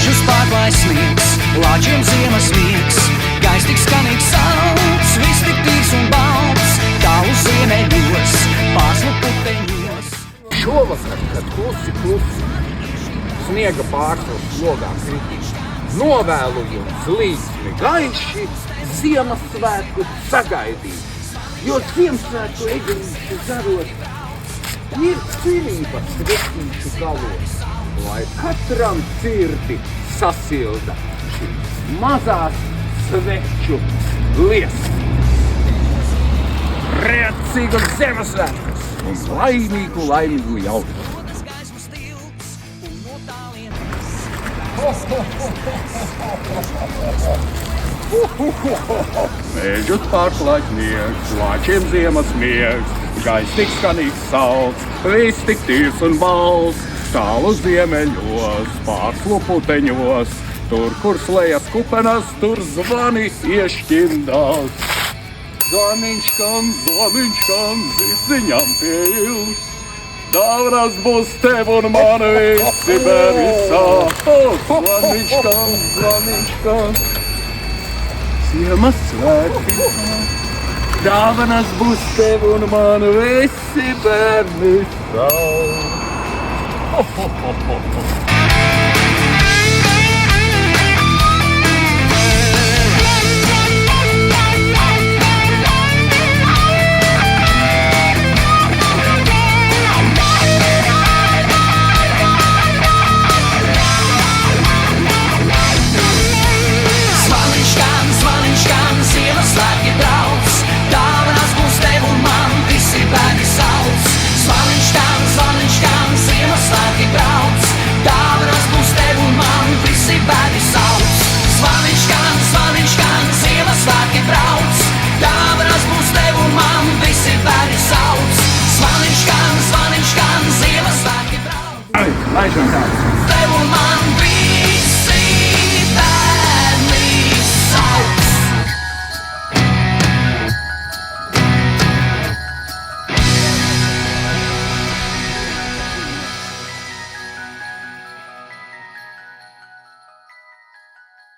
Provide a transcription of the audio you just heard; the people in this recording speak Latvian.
Mežus pārklāj sniegs, lāčiem ziemas miegs, gaiss tik skanīgs sauc, viss tik tīrs un balts, tālu ziemeļos, pārslu puteņos. Šovakar, kad klusi sniega pārslas logā kritīs, novēlu jums līksmi gaiši Ziemassvētku sagaidīt, jo Ziemassvētku eglīšu zarot ir cerība svetīšu galos, lai katram sirdi sasilda šīs mazās sveču liesmas. Priecīgus Ziemassvētkus un laimīgu jauku! Mežus pārklāj sniegs, lāčiem ziemas miegs, gaiss tik skanīgs sauc, viss tik tīrs un balts, tālu ziemeļos, pārslu puteņos, tur, kur slejas kupenas, tur zvani iešķindās. Zvaniņš skan, ziņām pieils, dāvanas būs tev un man visi bērni sāk. Zvaniņš skan, Ziemassvētki, dāvanas būs tev un man visi bērni sāk. Ziemassvētki brauc, dāvanas būs tev un man visi bērni sauc. Zvaniņš skan, Ziemassvētki brauc, dāvanas būs tev un man visi bērni sauc. Zvaniņš skan, Ziemassvētki brauc, dāvanas būs tev un man visi bērni sauc. Zvaniņš skan, Ziemassvētki brauc. Laižam tāds!